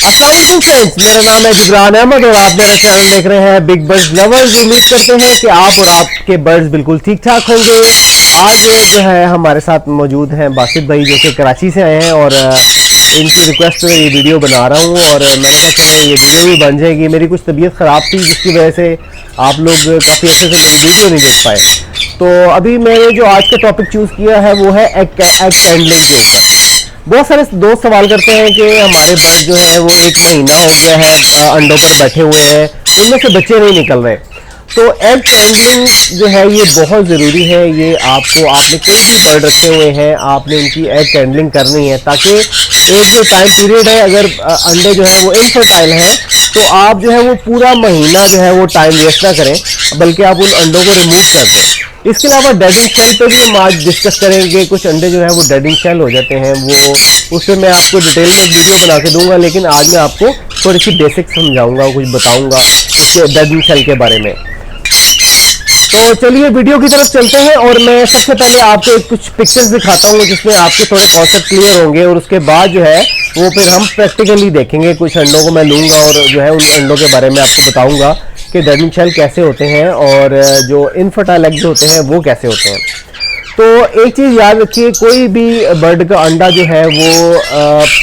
अस्सलाम वालेकुम फ्रेंड्स, मेरा नाम है जिब्रान अहमद और आप मेरा चैनल देख रहे हैं बिग बर्ड्स लवर्स। उम्मीद करते हैं कि आप और आपके बर्ड्स बिल्कुल ठीक ठाक होंगे। आज जो है हमारे साथ मौजूद हैं बासित भाई जो कि कराची से आए हैं और इनकी रिक्वेस्ट पे ये वीडियो बना रहा हूँ और मैंने कहा चलें ये वीडियो भी बन जाएगी। मेरी कुछ तबीयत ख़राब थी जिसकी वजह से आप लोग काफ़ी अच्छे से मेरी वीडियो नहीं देख पाए। तो अभी मैंने जो आज का टॉपिक चूज़ किया है वो है एग हैंडलिंग के ऊपर। बहुत सारे दोस्त सवाल करते हैं कि हमारे बर्ड जो है वो 1 महीना हो गया है अंडों पर बैठे हुए हैं, उनमें से बच्चे नहीं निकल रहे। तो एग हैंडलिंग जो है ये बहुत ज़रूरी है। ये आपको आपने कोई भी बर्ड रखे हुए हैं आपने उनकी एग हैंडलिंग करनी है ताकि एक जो टाइम पीरियड है अगर अंडे जो है वो इनफर्टाइल हैं तो आप जो है वो पूरा महीना जो है वो टाइम वेस्ट ना करें बल्कि आप उन अंडों को रिमूव कर दें। इसके अलावा डेडिंग शेल पे भी हम आज डिस्कस करेंगे। कुछ अंडे जो है वो डेडिंग शेल हो जाते हैं, वो उससे मैं आपको डिटेल में एक वीडियो बना के दूंगा, लेकिन आज मैं आपको थोड़ी सी बेसिक समझाऊंगा, कुछ बताऊंगा उसके डेडिंग शेल के बारे में। तो चलिए वीडियो की तरफ चलते हैं और मैं सबसे पहले आपको कुछ पिक्चर्स दिखाता हूँ जिसमें आपके थोड़े कॉन्सेप्ट क्लियर होंगे और उसके बाद जो है वो फिर हम प्रैक्टिकली देखेंगे। कुछ अंडों को मैं लूँगा और जो है उन अंडों के बारे में आपको बताऊँगा कि डेडिंग शेल कैसे होते हैं और जो इनफर्टाइल एग्स होते हैं वो कैसे होते हैं। तो एक चीज़ याद रखिए, कोई भी बर्ड का अंडा जो है वो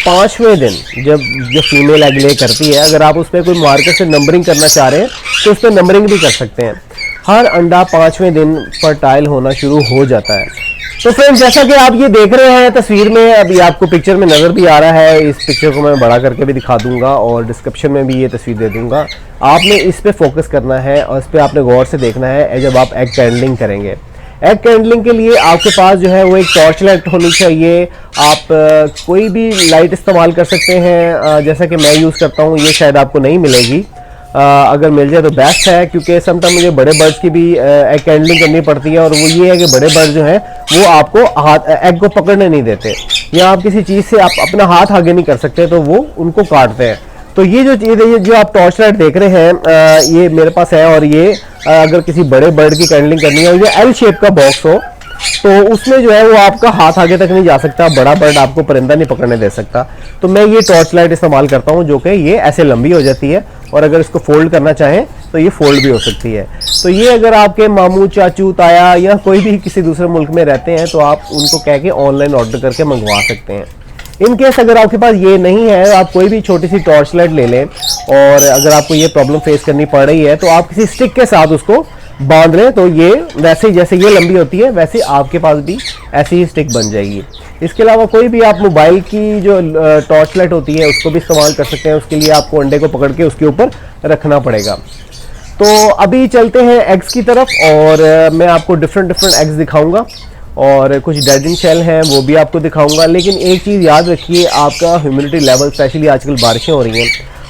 5वें दिन जब फीमेल एग ले करती है, अगर आप उस पर कोई मार्कर से नंबरिंग करना चाह रहे हैं तो उस पर नंबरिंग भी कर सकते हैं। हर अंडा 5वें दिन फर्टाइल होना शुरू हो जाता है। तो फ्रेंड्स जैसा कि आप ये देख रहे हैं तस्वीर में, अभी आपको पिक्चर में नज़र भी आ रहा है, इस पिक्चर को मैं बड़ा करके भी दिखा दूंगा और डिस्क्रिप्शन में भी ये तस्वीर दे दूंगा। आपने इस पे फोकस करना है और इस पे आपने गौर से देखना है जब आप एग हैंडलिंग करेंगे। एग हैंडलिंग के लिए आपके पास जो है वो एक टॉर्च लाइट होनी चाहिए। आप कोई भी लाइट इस्तेमाल कर सकते हैं, जैसा कि मैं यूज़ करता हूँ। ये शायद आपको नहीं मिलेगी, अगर मिल जाए तो बेस्ट है, क्योंकि समटाइम मुझे बड़े बर्ड्स की भी एग हैंडलिंग करनी पड़ती है और वो ये है कि बड़े बर्ड जो हैं वो आपको हाथ एग को पकड़ने नहीं देते, या आप किसी चीज़ से आप अपना हाथ आगे नहीं कर सकते तो वो उनको काटते हैं। तो ये जो चीज़ है, जो आप टॉर्च लाइट देख रहे हैं, ये मेरे पास है और ये अगर किसी बड़े बर्ड की हैंडलिंग करनी है, ये एल शेप का बॉक्स हो तो उसमें जो है वो आपका हाथ आगे तक नहीं जा सकता, बड़ा बर्ड आपको परिंदा नहीं पकड़ने दे सकता। तो मैं ये टॉर्च लाइट इस्तेमाल करता हूँ जो कि ये ऐसे लंबी हो जाती है और अगर इसको फोल्ड करना चाहें तो ये फोल्ड भी हो सकती है। तो ये अगर आपके मामू चाचू ताया या कोई भी किसी दूसरे मुल्क में रहते हैं तो आप उनको कह के ऑनलाइन ऑर्डर करके मंगवा सकते हैं। इन केस अगर आपके पास ये नहीं है, आप कोई भी छोटी सी टॉर्च लाइट ले लें और अगर आपको ये प्रॉब्लम फेस करनी पड़ रही है तो आप किसी स्टिक के साथ उसको बांध लें तो ये वैसे जैसे ये लंबी होती है वैसे आपके पास भी ऐसी ही स्टिक बन जाएगी। इसके अलावा कोई भी आप मोबाइल की जो टॉर्च लाइट होती है उसको भी इस्तेमाल कर सकते हैं। उसके लिए आपको अंडे को पकड़ के उसके ऊपर रखना पड़ेगा। तो अभी चलते हैं एग्स की तरफ और मैं आपको डिफरेंट एग्स दिखाऊंगा और कुछ डेडिंग शेल हैं वो भी आपको दिखाऊंगा। लेकिन एक चीज़ याद रखिए, आपका ह्यूमिडिटी लेवल, स्पेशली आजकल बारिशें हो रही हैं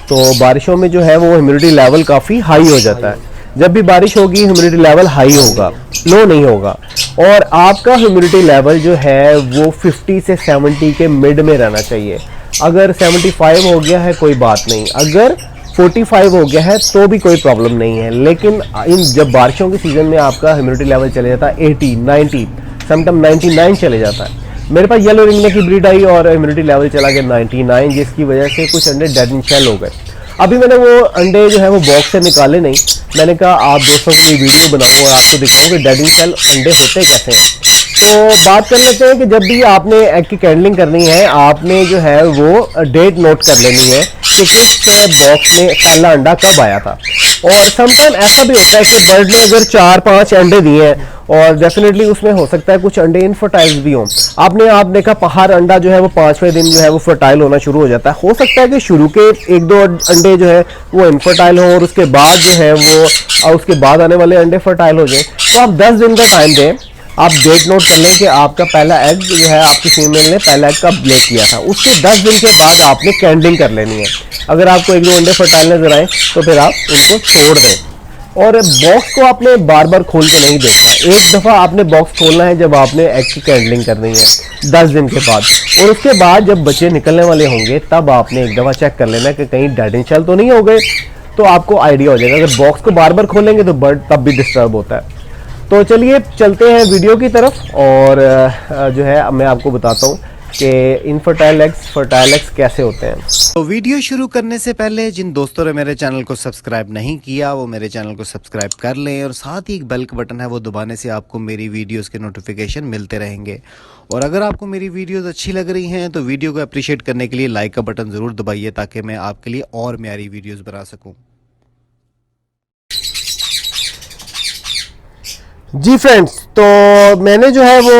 तो बारिशों में जो है वो ह्यूमिडिटी लेवल काफ़ी हाई हो जाता है। जब भी बारिश होगी ह्यूमिडिटी लेवल हाई होगा, लो नहीं होगा। और आपका ह्यूमिडिटी लेवल जो है वो 50 से 70 के मिड में रहना चाहिए। अगर 75 हो गया है कोई बात नहीं, अगर 45 हो गया है तो भी कोई प्रॉब्लम नहीं है। लेकिन इन जब बारिशों के सीज़न में आपका ह्यूमिडिटी लेवल चले जाता है 80, 90, समटाइम 99 चले जाता है। मेरे पास येलो रिंगने की ब्रीड आई और ह्यूमिडिटी लेवल चला गया 99, जिसकी वजह से कुछ अंडे डेडिंग शेल हो गए। अभी मैंने वो अंडे जो है वो बॉक्स से निकाले नहीं, मैंने कहा आप दोस्तों के लिए वीडियो बनाऊं और आपको दिखाऊं कि डेडिंग शेल अंडे होते कैसे हैं। तो बात कर लेते हैं कि जब भी आपने एग की हैंडलिंग करनी है आपने जो है वो डेट नोट कर लेनी है कि किस बॉक्स में पहला अंडा कब आया था। और समटाइम ऐसा भी होता है कि बर्ड ने अगर 4-5 अंडे दिए हैं और डेफिनेटली उसमें हो सकता है कुछ अंडे इनफर्टाइल भी हों। आप देखा हर अंडा जो है वो 5वें दिन जो है वो फर्टाइल होना शुरू हो जाता है। हो सकता है कि शुरू के 1-2 अंडे जो है वो इनफर्टाइल हों और उसके बाद जो है वो उसके बाद आने वाले अंडे फर्टाइल हो जाए। तो आप 10 दिन का टाइम दें, आप डेट नोट कर लें कि आपका पहला एग जो है आपकी फीमेल ने पहला एग कब ले किया था। उसके 10 दिन के बाद आपने कैंडिंग कर लेनी है। अगर आपको 1-2 अंडे फर्टाइल नजर आए तो फिर आप उनको छोड़ दें। और बॉक्स को आपने बार बार खोल के नहीं देखना, एक दफ़ा आपने बॉक्स खोलना है जब आपने एग की कैंडलिंग करनी है 10 दिन के बाद। और उसके बाद जब बच्चे निकलने वाले होंगे तब आपने एक दफ़ा चेक कर लेना कि कहीं डेडिंग शेल तो नहीं हो गए, तो आपको आइडिया हो जाएगा। अगर बॉक्स को बार बार खोलेंगे तो बर्ड तब भी डिस्टर्ब होता है। तो चलिए चलते हैं वीडियो की तरफ और जो है मैं आपको बताता हूँ कि इनफर्टाइल एग्स कैसे होते हैं। तो वीडियो शुरू करने से पहले जिन दोस्तों ने मेरे चैनल को सब्सक्राइब नहीं किया वो मेरे चैनल को सब्सक्राइब कर लें, और साथ ही एक बेल का बटन है वो दबाने से आपको मेरी वीडियोस के नोटिफिकेशन मिलते रहेंगे। और अगर आपको मेरी वीडियोस अच्छी लग रही हैं तो वीडियो को अप्रिशिएट करने के लिए लाइक का बटन ज़रूर दबाइए, ताकि मैं आपके लिए और म्यारी वीडियोज़ बना सकूँ। जी फ्रेंड्स, तो मैंने जो है वो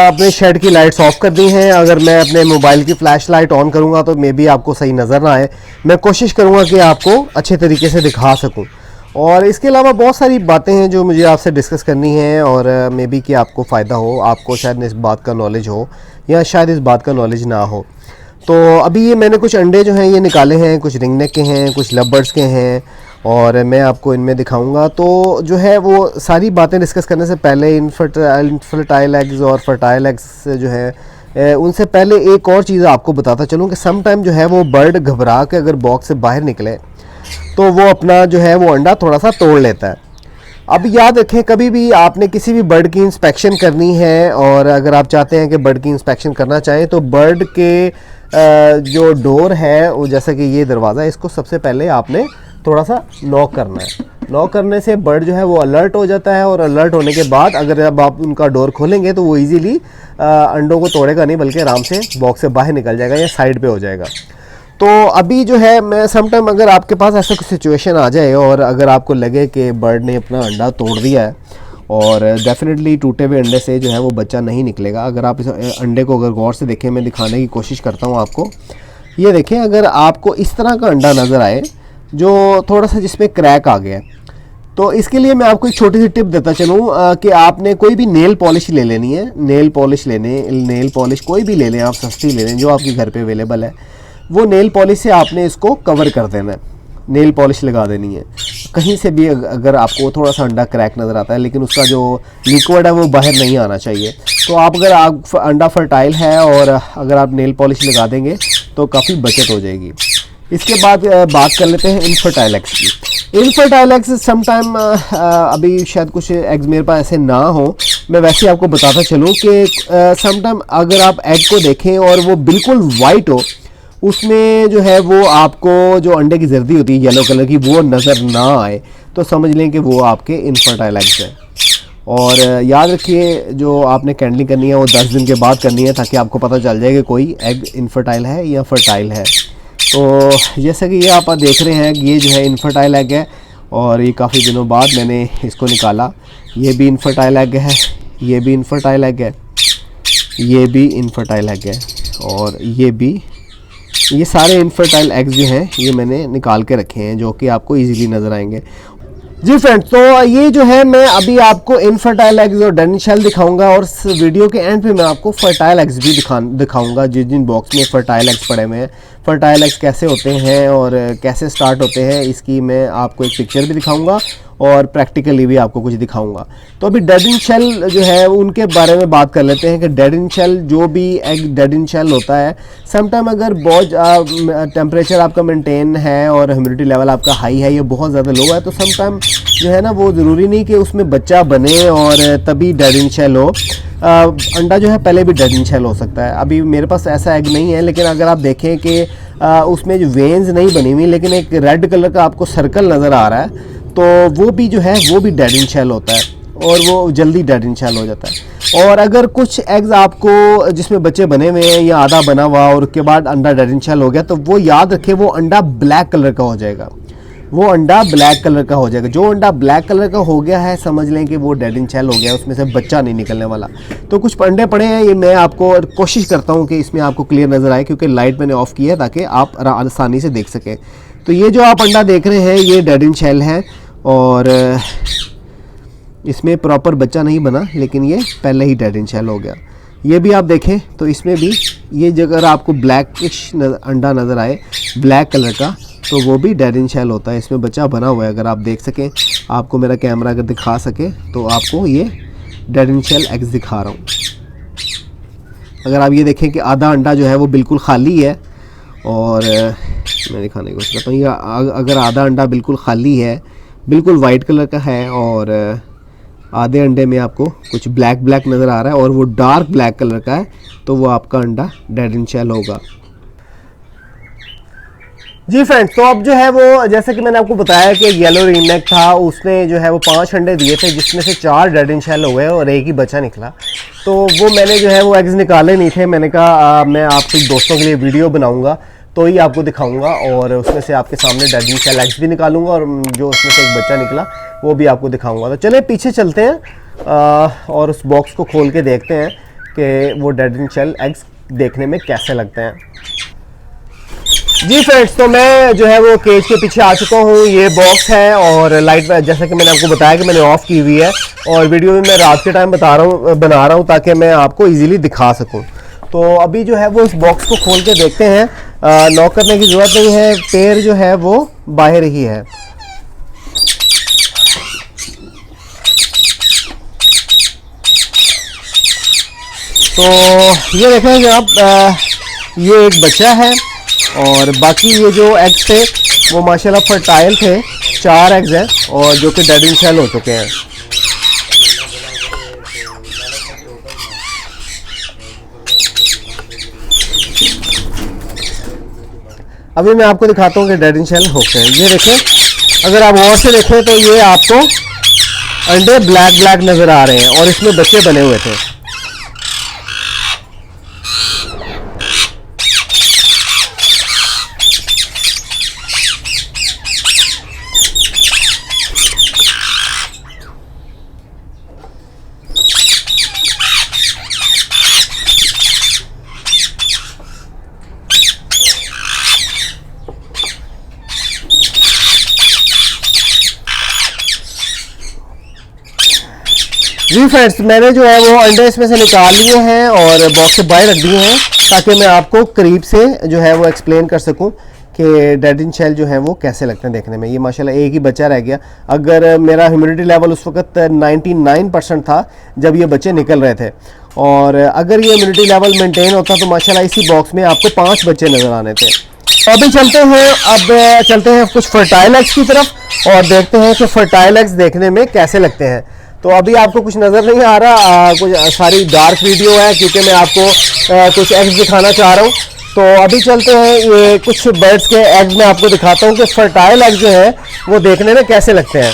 अपने शेड की लाइट्स ऑफ कर दी हैं। अगर मैं अपने मोबाइल की फ्लैश लाइट ऑन करूंगा तो मे बी आपको सही नज़र ना आए। मैं कोशिश करूंगा कि आपको अच्छे तरीके से दिखा सकूं। और इसके अलावा बहुत सारी बातें हैं जो मुझे आपसे डिस्कस करनी है, और मे बी कि आपको फ़ायदा हो, आपको शायद इस बात का नॉलेज हो या शायद इस बात का नॉलेज ना हो। तो अभी ये मैंने कुछ अंडे जो हैं ये निकाले हैं, कुछ रिंगनेक के हैं, कुछ लवबर्ड्स के हैं, और मैं आपको इनमें दिखाऊंगा। तो जो है वो सारी बातें डिस्कस करने से पहले इनफर्टाइल एग्स और फर्टाइल एग्स जो है उनसे पहले एक और चीज़ आपको बताता चलूँ कि सम टाइम जो है वो बर्ड घबरा के अगर बॉक्स से बाहर निकले तो वो अपना जो है वो अंडा थोड़ा सा तोड़ लेता है। अब याद रखें, कभी भी आपने किसी भी बर्ड की इंस्पेक्शन करनी है, और अगर आप चाहते हैं कि बर्ड की इंस्पेक्शन करना चाहें तो बर्ड के जो डोर है वो, जैसा कि ये दरवाज़ा है, इसको सबसे पहले आपने थोड़ा सा नॉक करना है। नॉक करने से बर्ड जो है वो अलर्ट हो जाता है, और अलर्ट होने के बाद अगर अब आप उनका डोर खोलेंगे तो वो इजीली अंडों को तोड़ेगा नहीं, बल्कि आराम से बॉक्स से बाहर निकल जाएगा या साइड पे हो जाएगा। तो अभी जो है मैं समटाइम अगर आपके पास ऐसा कुछ सिचुएशन आ जाए और अगर आपको लगे कि बर्ड ने अपना अंडा तोड़ दिया है, और डेफिनेटली टूटे हुए अंडे से जो है वो बच्चा नहीं निकलेगा। अगर आप इस अंडे को अगर गौर से देखें, मैं दिखाने की कोशिश करता हूँ आपको। ये देखें, अगर आपको इस तरह का अंडा नज़र आए जो थोड़ा सा जिसमें क्रैक आ गया है, तो इसके लिए मैं आपको एक छोटी सी टिप देता चलूँ कि आपने कोई भी नेल पॉलिश ले लेनी है। नेल पॉलिश कोई भी ले लें आप, सस्ती ले लें जो आपके घर पे अवेलेबल है। वो नेल पॉलिश से आपने इसको कवर कर देना है, नेल पॉलिश लगा देनी है। कहीं से भी अगर आपको थोड़ा सा अंडा क्रैक नज़र आता है लेकिन उसका जो लिक्विड है वो बाहर नहीं आना चाहिए, तो आप अगर अंडा फर्टाइल है और अगर आप नेल पॉलिश लगा देंगे तो काफ़ी बचत हो जाएगी। इसके बाद बात कर लेते हैं इनफर्टाइल एग्स की। इनफर्टाइल एग्स समटाइम अभी शायद कुछ एग्स मेरे पास ऐसे ना हो, मैं वैसे आपको बताता चलूँ कि समटाइम अगर आप एग को देखें और वो बिल्कुल वाइट हो, उसमें जो है वो आपको जो अंडे की जर्दी होती है येलो कलर की वो नज़र ना आए, तो समझ लें कि वो आपके इनफर्टाइल एग्स हैं। और याद रखिए, जो आपने कैंडलिंग करनी है वो 10 दिन के बाद करनी है, ताकि आपको पता चल जाए कि कोई एग इनफर्टाइल है या फर्टाइल है। तो जैसे कि ये आप देख रहे हैं, ये जो है इनफर्टाइल एग है, और ये काफ़ी दिनों बाद मैंने इसको निकाला। ये भी इनफर्टाइल एग है, ये भी इनफर्टाइल एग है, ये भी इनफर्टाइल एग है, और ये सारे इनफर्टाइल एग्स जो हैं ये मैंने निकाल के रखे हैं, जो कि आपको इजीली नज़र आएंगे। जी फ्रेंड्स, तो ये जो है मैं अभी आपको इनफर्टाइल एग्स और डेड इन शेल दिखाऊंगा, और इस वीडियो के एंड पे मैं आपको फर्टाइल एग्स भी दिखाऊंगा। जिन बॉक्स में फर्टाइल एग्स पड़े हुए हैं, फर्टाइल एग्स कैसे होते हैं और कैसे स्टार्ट होते हैं, इसकी मैं आपको एक पिक्चर भी दिखाऊंगा और प्रैक्टिकली भी आपको कुछ दिखाऊंगा। तो अभी डेड इन शेल जो है उनके बारे में बात कर लेते हैं कि डेड इन शेल, जो भी एग डेड इन शेल होता है, समटाइम अगर बहुत टेम्परेचर आपका मेंटेन है और ह्यूमिडिटी लेवल आपका हाई है या बहुत ज़्यादा लो है, तो समटाइम जो है ना वो ज़रूरी नहीं कि उसमें बच्चा बने और तभी डेड इन शेल हो। अंडा जो है पहले भी डेड इन शेल हो सकता है। अभी मेरे पास ऐसा एग नहीं है, लेकिन अगर आप देखें कि उसमें जो वेन्स नहीं बनी हुई लेकिन एक रेड कलर का आपको सर्कल नज़र आ रहा है, तो वो भी जो है वो भी डेड इन शेल होता है, और वो जल्दी डेड इन शेल हो जाता है। और अगर कुछ एग्स आपको जिसमें बच्चे बने हुए हैं या आधा बना हुआ और उसके बाद अंडा डेड इन शेल हो गया, तो वो याद रखें वो अंडा ब्लैक कलर का हो जाएगा, वो अंडा ब्लैक कलर का हो जाएगा। जो अंडा ब्लैक कलर का हो गया है, समझ लें कि वो डेड इन शेल हो गया, उसमें से बच्चा नहीं निकलने वाला। तो कुछ अंडे पड़े हैं, ये मैं आपको कोशिश करता हूँ कि इसमें आपको क्लियर नज़र आए, क्योंकि लाइट मैंने ऑफ की है ताकि आप आसानी से देख सकें। तो ये जो आप अंडा देख रहे हैं ये डेड इन शेल है, और इसमें प्रॉपर बच्चा नहीं बना, लेकिन ये पहले ही डेड इन शेल हो गया। ये भी आप देखें तो इसमें भी ये अगर आपको ब्लैकिश अंडा नज़र आए ब्लैक कलर का, तो वो भी डेड इन शेल होता है, इसमें बच्चा बना हुआ है। अगर आप देख सकें, आपको मेरा कैमरा अगर दिखा सके तो आपको ये डेड इन शेल एग्स दिखा रहा हूँ। अगर आप ये देखें कि आधा अंडा जो है वो बिल्कुल खाली है, और मैं दिखाने की कोशिश करता हूँ, अगर आधा अंडा बिल्कुल खाली है, बिल्कुल वाइट कलर का है, और आधे अंडे में आपको कुछ ब्लैक ब्लैक नज़र आ रहा है और वो डार्क ब्लैक कलर का है, तो वो आपका अंडा डेड इन शेल होगा। जी फ्रेंड्स, तो अब जो है वो जैसे कि मैंने आपको बताया कि येलो रिंगनेक था, उसने जो है वो 5 अंडे दिए थे, जिसमें से 4 डेड इन शेल हो गए और एक ही बच्चा निकला। तो वो मैंने जो है वो एग्स निकाले नहीं थे। मैंने कहा मैं आपके दोस्तों के लिए वीडियो बनाऊंगा तो ही आपको दिखाऊंगा, और उसमें से आपके सामने डेड इन शेल एग्स भी निकालूंगा और जो उसमें से एक बच्चा निकला वो भी आपको दिखाऊंगा। तो चले पीछे चलते हैं और उस बॉक्स को खोल के देखते हैं कि वो डेड इन शेल एग्स देखने में कैसे लगते हैं। जी फ्रेंड्स, तो मैं जो है वो केज के पीछे आ चुका हूँ। ये बॉक्स है और लाइट जैसा कि मैंने आपको बताया कि मैंने ऑफ की हुई है, और वीडियो में मैं रात के टाइम बना रहा हूँ ताकि मैं आपको इजीली दिखा सकूँ। तो अभी जो है वो इस बॉक्स को खोल के देखते हैं। लॉक करने की ज़रूरत नहीं है, पेड़ जो है वो बाहर ही है। तो ये देखें जनाब, ये एक बच्चा है और बाकी ये जो एग्स थे वो माशाल्लाह फर्टाइल थे। 4 एग्स हैं और जो कि डेड इन शेल हो चुके हैं। अभी मैं आपको दिखाता हूँ कि डेड इन शेल होते हैं। ये देखें, अगर आप गौर से देखें तो ये आपको अंडे ब्लैक ब्लैक नज़र आ रहे हैं और इसमें बच्चे बने हुए थे। जी फ्रेंड्स, मैंने जो है वो अंडे इसमें से निकाल लिए हैं और बॉक्स से बाहर रख दिए हैं ताकि मैं आपको करीब से जो है वो एक्सप्लेन कर सकूं कि डेड इन शेल जो है वो कैसे लगते हैं देखने में। ये माशाल्लाह एक ही बच्चा रह गया। अगर मेरा ह्यूमिडिटी लेवल उस वक्त 99% था जब ये बच्चे निकल रहे थे, और अगर ये ह्यूमिडिटी लेवल मेंटेन होता तो माशाल्लाह इसी बॉक्स में आपको 5 बच्चे नज़र आने थे। तो अभी चलते हैं कुछ फर्टाइल एग्स की तरफ और देखते हैं कि फर्टाइल एग्स देखने में कैसे लगते हैं। तो अभी आपको कुछ नज़र नहीं आ रहा, कुछ सारी डार्क वीडियो है क्योंकि मैं आपको कुछ एग्स दिखाना चाह रहा हूँ। तो अभी चलते हैं, ये कुछ बर्ड्स के एग्स मैं आपको दिखाता हूँ कि फर्टाइल एग्स जो है वो देखने में कैसे लगते हैं।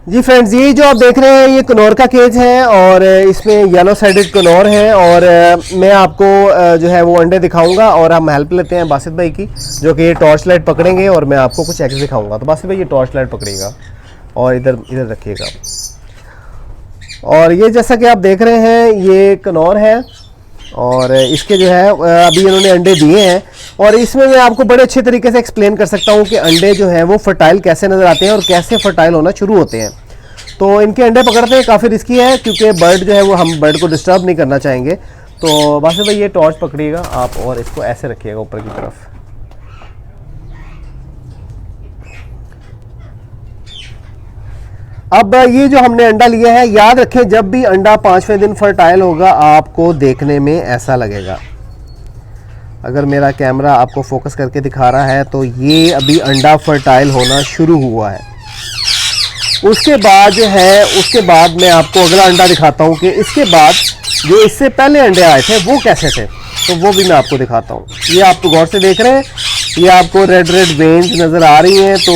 जी फ्रेंड्स, ये जो आप देख रहे हैं ये कनौर का केज है और इसमें येलो साइडेड कनौर है, और मैं आपको जो है वो अंडे दिखाऊंगा और हम हेल्प लेते हैं बासित भाई की, जो कि ये टॉर्च लाइट पकड़ेंगे और मैं आपको कुछ एग्स दिखाऊंगा। तो बासित भाई ये टॉर्च लाइट पकड़िएगा और इधर रखिएगा। और ये जैसा कि आप देख रहे हैं ये कनौर है और इसके जो है अभी इन्होंने अंडे दिए हैं, और इसमें मैं आपको बड़े अच्छे तरीके से एक्सप्लेन कर सकता हूँ कि अंडे जो हैं वो फर्टाइल कैसे नज़र आते हैं और कैसे फर्टाइल होना शुरू होते हैं। तो इनके अंडे पकड़ते हैं काफ़ी रिस्की है क्योंकि बर्ड जो है वो हम बर्ड को डिस्टर्ब नहीं करना चाहेंगे। तो बस भाई ये टॉर्च पकड़िएगा आप और इसको ऐसे रखिएगा ऊपर की तरफ। अब ये जो हमने अंडा लिया है, याद रखें जब भी अंडा 5वें दिन फर्टाइल होगा आपको देखने में ऐसा लगेगा। अगर मेरा कैमरा आपको फोकस करके दिखा रहा है तो ये अभी अंडा फर्टाइल होना शुरू हुआ है। उसके बाद जो है उसके बाद मैं आपको अगला अंडा दिखाता हूँ कि इसके बाद जो इससे पहले अंडे आए थे वो कैसे थे, तो वो भी मैं आपको दिखाता हूँ। ये आप तो गौर से देख रहे हैं, ये आपको रेड रेड वेन्स नज़र आ रही हैं, तो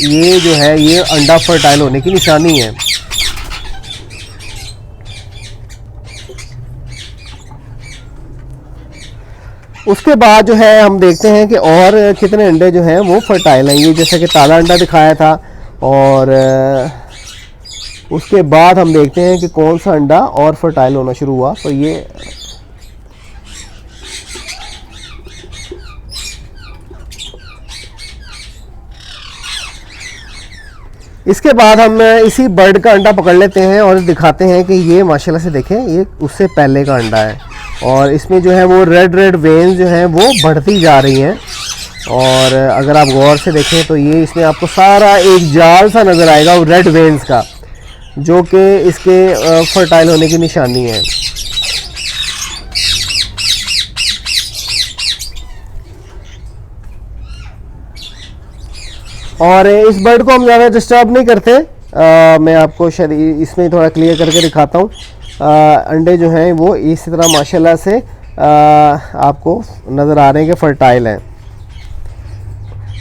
ये जो है ये अंडा फर्टाइल होने की निशानी है। उसके बाद जो है हम देखते हैं कि और कितने अंडे जो हैं वो फर्टाइल हैं। ये जैसे कि ताज़ा अंडा दिखाया था, और उसके बाद हम देखते हैं कि कौन सा अंडा और फर्टाइल होना शुरू हुआ। तो ये इसके बाद हम इसी बर्ड का अंडा पकड़ लेते हैं और दिखाते हैं कि ये माशाल्लाह से देखें ये उससे पहले का अंडा है, और इसमें जो है वो रेड रेड वेन्स जो हैं वो बढ़ती जा रही हैं। और अगर आप गौर से देखें तो ये इसमें आपको सारा एक जाल सा नज़र आएगा वो रेड वेन्स का, जो कि इसके फर्टाइल होने की निशानी है। और इस बर्ड को हम ज़्यादा डिस्टर्ब नहीं करते, मैं आपको शायद इसमें थोड़ा क्लियर करके दिखाता हूँ। अंडे जो हैं वो इसी तरह माशाल्लाह से आपको नज़र आ रहे हैं कि फर्टाइल हैं,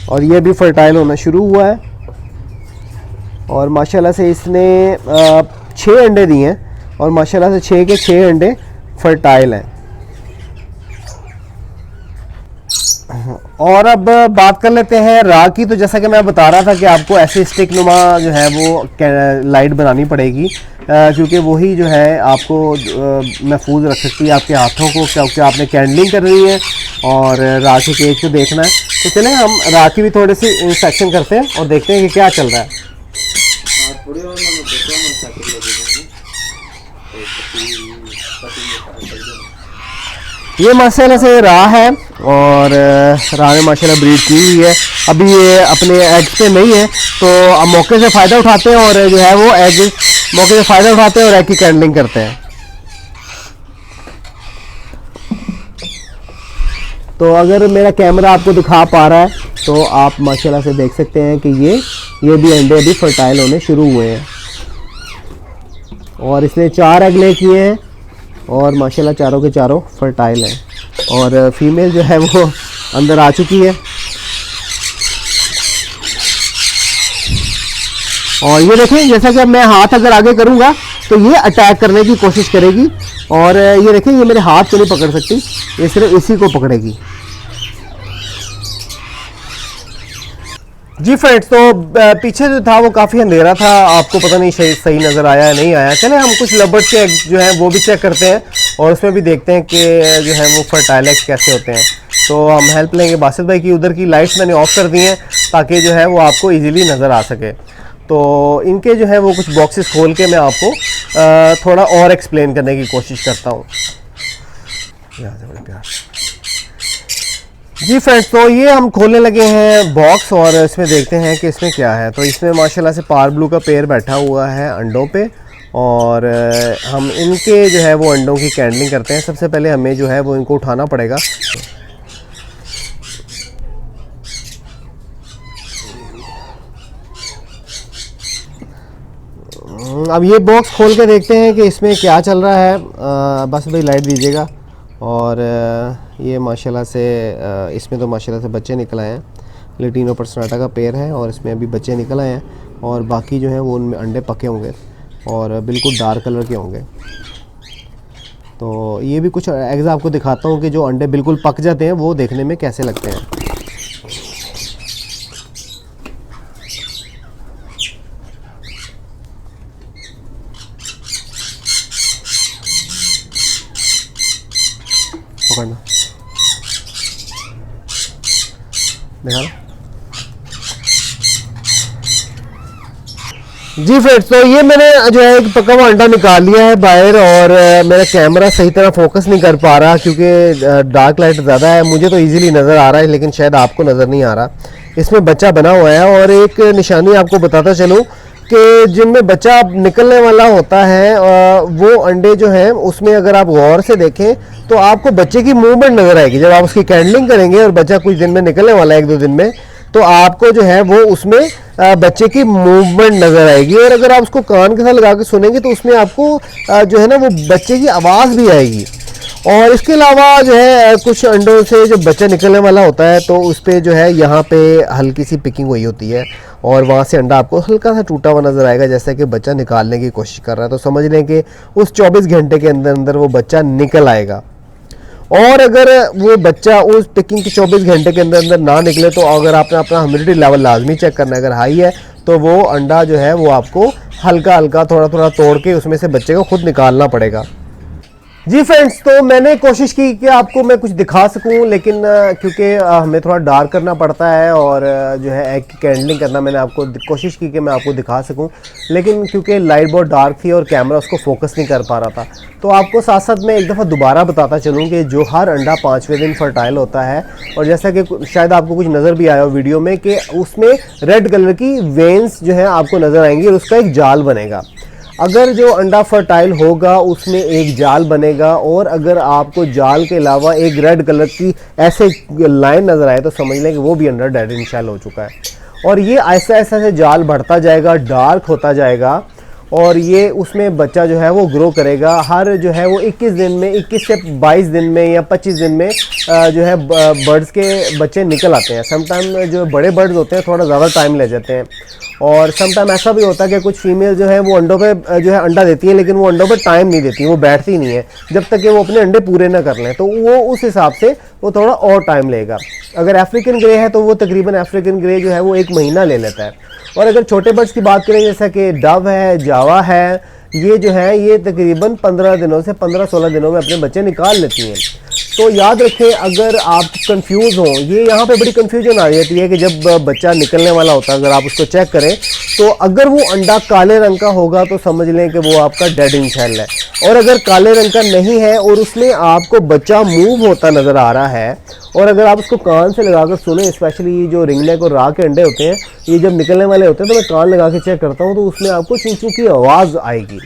और ये भी फर्टाइल होना शुरू हुआ है। और माशाल्लाह से इसने 6 अंडे दिए हैं और माशाल्लाह से 6 के 6 अंडे फर्टाइल हैं। और अब बात कर लेते हैं राह की। तो जैसा कि मैं बता रहा था कि आपको ऐसे स्टिक नुमा जो है वो लाइट बनानी पड़ेगी, क्योंकि वही जो है आपको महफूज रख सकती है आपके हाथों को, क्योंकि आपने कैंडलिंग कर रही है और राह के केज को देखना है। तो चलें हम राह की भी थोड़ी सी इंस्पेक्शन करते हैं और देखते हैं कि क्या चल रहा है। ये माशाल्लाह से राह है और राह में माशाल्लाह ब्रीड की हुई है। अभी ये अपने एग्स पे नहीं है, तो अब मौके से फ़ायदा उठाते हैं और जो है वो एग मौके से फ़ायदा उठाते हैं और एग की कैंडलिंग करते हैं। तो अगर मेरा कैमरा आपको दिखा पा रहा है तो आप माशाल्लाह से देख सकते हैं कि ये भी अंडे अभी फर्टाइल होने शुरू हुए हैं और इसने 4 एग ले किए हैं और माशाल्लाह चारों के चारों फर्टाइल हैं और फीमेल जो है वो अंदर आ चुकी है। और ये देखें, जैसा कि अब मैं हाथ अगर आगे करूंगा तो ये अटैक करने की कोशिश करेगी और ये देखें ये मेरे हाथ को नहीं पकड़ सकती, ये सिर्फ इसी को पकड़ेगी। जी फ्रेंड्स, तो पीछे जो था वो काफ़ी अंधेरा था, आपको पता नहीं सही नज़र आया या नहीं आया। चले हम कुछ लबर्ड के जो है वो भी चेक करते हैं और उसमें भी देखते हैं कि जो है वो फर्टाइल एग्स कैसे होते हैं। तो हम हेल्प लेंगे बासित भाई की। उधर की लाइट्स मैंने ऑफ कर दी हैं ताकि जो है वो आपको इजीली नज़र आ सके। तो इनके जो है वो कुछ बॉक्सेस खोल के मैं आपको थोड़ा और एक्सप्लेन करने की कोशिश करता हूँ। जी फ्रेंड्स, तो ये हम खोलने लगे हैं बॉक्स और इसमें देखते हैं कि इसमें क्या है। तो इसमें माशाल्लाह से पार ब्लू का पेयर बैठा हुआ है अंडों पे और हम इनके जो है वो अंडों की कैंडलिंग करते हैं। सबसे पहले हमें जो है वो इनको उठाना पड़ेगा। अब ये बॉक्स खोल के देखते हैं कि इसमें क्या चल रहा है। बस भाई लाइट दीजिएगा। और ये माशाल्लाह से इसमें तो माशाल्लाह से बच्चे निकल आए हैं। लेटिनो पर्सनाटा का पेयर है और इसमें अभी बच्चे निकल आए हैं और बाकी जो हैं वो उनमें अंडे पके होंगे और बिल्कुल डार्क कलर के होंगे। तो ये भी कुछ एग्स आपको दिखाता हूँ कि जो अंडे बिल्कुल पक जाते हैं वो देखने में कैसे लगते हैं। पकड़ना देखा ना। जी फ्रेंड्स, तो ये मैंने जो है एक पका हुआ अंडा निकाल लिया है बाहर और मेरा कैमरा सही तरह फोकस नहीं कर पा रहा क्योंकि डार्क लाइट ज़्यादा है। मुझे तो इजीली नज़र आ रहा है लेकिन शायद आपको नज़र नहीं आ रहा। इसमें बच्चा बना हुआ है और एक निशानी आपको बताता चलूँ कि जिनमें बच्चा निकलने वाला होता है वो अंडे जो हैं उसमें अगर आप गौर से देखें तो आपको बच्चे की मूवमेंट नज़र आएगी। जब आप उसकी कैंडलिंग करेंगे और बच्चा कुछ दिन में निकलने वाला है, 1-2 दिन में, तो आपको जो है वो उसमें बच्चे की मूवमेंट नज़र आएगी। और अगर आप उसको कान के साथ लगा के सुनेंगे तो उसमें आपको जो है ना वो बच्चे की आवाज़ भी आएगी। और इसके अलावा जो है कुछ अंडों से जब बच्चा निकलने वाला होता है तो उस पर जो है यहाँ पे हल्की सी पिकिंग हुई होती है और वहाँ से अंडा आपको हल्का सा टूटा हुआ नज़र आएगा, जैसे कि बच्चा निकालने की कोशिश कर रहा है। तो समझ लें कि उस 24 घंटे के अंदर अंदर वो बच्चा निकल आएगा। और अगर वो बच्चा उस पिकिंग के 24 घंटे के अंदर अंदर ना निकले तो अगर आपने अपना ह्यूमिडिटी लेवल लाजमी चेक करना है। अगर हाई है तो वो अंडा जो है वो आपको हल्का हल्का थोड़ा थोड़ा तोड़ के उसमें से बच्चे को खुद निकालना पड़ेगा। जी फ्रेंड्स, तो मैंने कोशिश की कि आपको मैं कुछ दिखा सकूं, लेकिन क्योंकि हमें थोड़ा डार्क करना पड़ता है और जो है एग की कैंडलिंग करना, मैंने आपको कोशिश की कि मैं आपको दिखा सकूं, लेकिन क्योंकि लाइट बहुत डार्क थी और कैमरा उसको फोकस नहीं कर पा रहा था। तो आपको साथ साथ मैं एक दफ़ा दोबारा बताता चलूँ कि जो हर अंडा 5वें दिन फर्टाइल होता है और जैसा कि शायद आपको कुछ नज़र भी आया हो वीडियो में कि उसमें रेड कलर की वेन्स जो है आपको नज़र आएंगी और उसका एक जाल बनेगा। अगर जो अंडा फर्टाइल होगा उसमें एक जाल बनेगा और अगर आपको जाल के अलावा एक रेड कलर की ऐसे लाइन नज़र आए तो समझ लें कि वो भी अंडा डेड इन शेल हो चुका है। और ये ऐसा ऐसा से जाल बढ़ता जाएगा, डार्क होता जाएगा और ये उसमें बच्चा जो है वो ग्रो करेगा। हर जो है वो 21 दिन में, 21 से 22 दिन में या 25 दिन में जो है बर्ड्स के बच्चे निकल आते हैं। समटाइम जो बड़े बर्ड्स होते हैं थोड़ा ज़्यादा टाइम ले जाते हैं और समटाइम ऐसा भी होता है कि कुछ फीमेल जो है वो अंडों पे जो है अंडा देती हैं, लेकिन वो अंडों पे टाइम नहीं देती, वो बैठती नहीं है जब तक कि वो अपने अंडे पूरे ना कर लें। तो वो उस हिसाब से वो थोड़ा और टाइम लेगा। अगर अफ्रीकन ग्रे है तो वो तकरीबन अफ्रीकन ग्रे जो है वो 1 महीना ले लेता है। और अगर छोटे बर्ड्स की बात करें जैसा कि डव है, जावा है, ये जो है ये तकरीबन 15 दिनों से 15-16 दिनों में अपने बच्चे निकाल लेती हैं। तो याद रखें, अगर आप कंफ्यूज हों, ये यहाँ पे बड़ी कंफ्यूजन आ जाती है कि जब बच्चा निकलने वाला होता है, अगर आप उसको चेक करें तो अगर वो अंडा काले रंग का होगा तो समझ लें कि वो आपका डेड इन शेल है। और अगर काले रंग का नहीं है और उसमें आपको बच्चा मूव होता नज़र आ रहा है और अगर आप उसको कान से लगाकर सुने, स्पेशली जो रिंग नेक और राह के अंडे होते हैं ये जब निकलने वाले होते हैं तो मैं कान लगा के चेक करता हूँ तो उसमें आपको चूं चूं की आवाज़ आएगी,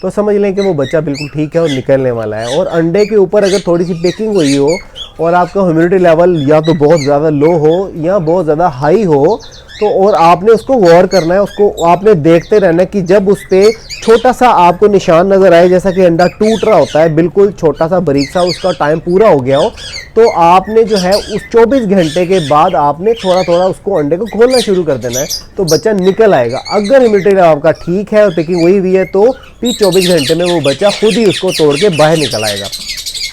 तो समझ लें कि वो बच्चा बिल्कुल ठीक है और निकलने वाला है। और अंडे के ऊपर अगर थोड़ी सी पेकिंग हुई हो और आपका ह्यूमिडिटी लेवल या तो बहुत ज़्यादा लो हो या बहुत ज़्यादा हाई हो तो और आपने उसको गौर करना है, उसको आपने देखते रहना है कि जब उस पर छोटा सा आपको निशान नज़र आए, जैसा कि अंडा टूट रहा होता है, बिल्कुल छोटा सा बारीक सा, उसका टाइम पूरा हो गया हो, तो आपने जो है उस 24 घंटे के बाद आपने थोड़ा थोड़ा उसको अंडे को खोलना शुरू कर देना है, तो बच्चा निकल आएगा। अगर इम्यूनिटी आपका ठीक है और पैकिंग हुई हुई है तो फिर 24 घंटे में वो बच्चा खुद ही उसको तोड़ के बाहर निकल आएगा।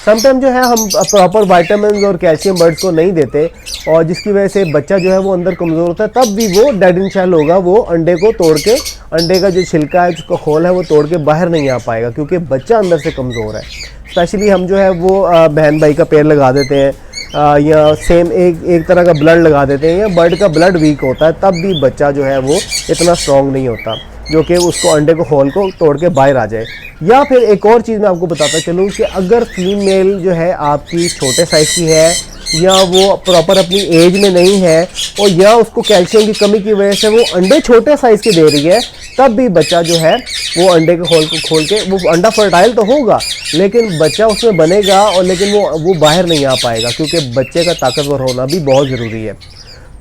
समटाइम जो है हम प्रॉपर विटामिन और कैल्शियम बर्ड्स को नहीं देते और जिसकी वजह से बच्चा जो है वो अंदर कमज़ोर होता है, तब भी वो डेड इन शेल होगा, वो अंडे को तोड़ के, अंडे का जो छिलका है, जिसका खोल है, वो तोड़ के बाहर नहीं आ पाएगा क्योंकि बच्चा अंदर से कमज़ोर है। स्पेशली हम जो है वो बहन भाई का पेड़ लगा देते हैं या सेम एक तरह का ब्लड लगा देते हैं या बर्ड का ब्लड वीक होता है, तब भी बच्चा जो है वो इतना स्ट्रॉन्ग नहीं होता जो कि उसको अंडे को खोल को तोड़ के बाहर आ जाए। या फिर एक और चीज़ मैं आपको बताता चलूँ कि अगर फीमेल जो है आपकी छोटे साइज़ की है या वो प्रॉपर अपनी एज में नहीं है और या उसको कैल्शियम की कमी की वजह से वो अंडे छोटे साइज़ के दे रही है, तब भी बच्चा जो है वो अंडे के खोल के वो अंडा फर्टाइल तो होगा लेकिन बच्चा उसमें बनेगा और लेकिन वो बाहर नहीं आ पाएगा क्योंकि बच्चे का ताकतवर होना भी बहुत ज़रूरी है।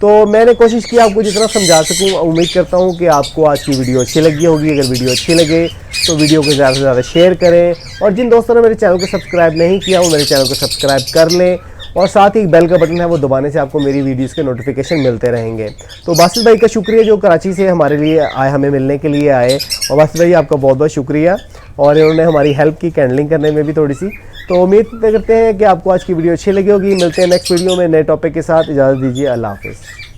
तो मैंने कोशिश की आपको जितना समझा सकूं। उम्मीद करता हूं कि आपको आज की वीडियो अच्छी लगी होगी। अगर वीडियो अच्छी लगे तो वीडियो को ज़्यादा से ज़्यादा शेयर करें और जिन दोस्तों ने मेरे चैनल को सब्सक्राइब नहीं किया वो मेरे चैनल को सब्सक्राइब कर लें और साथ ही बेल का बटन है वो दबाने से आपको मेरी वीडियोस के नोटिफिकेशन मिलते रहेंगे। तो बासित भाई का शुक्रिया जो कराची से हमारे लिए आए, हमें मिलने के लिए आए, और बासित भाई आपका बहुत बहुत शुक्रिया और इन्होंने हमारी हेल्प की कैंडलिंग करने में भी थोड़ी सी। तो उम्मीद करते हैं कि आपको आज की वीडियो अच्छी लगी होगी। मिलते हैं नेक्स्ट वीडियो में नए टॉपिक के साथ। इजाज़त दीजिए, अल्लाह हाफिज़।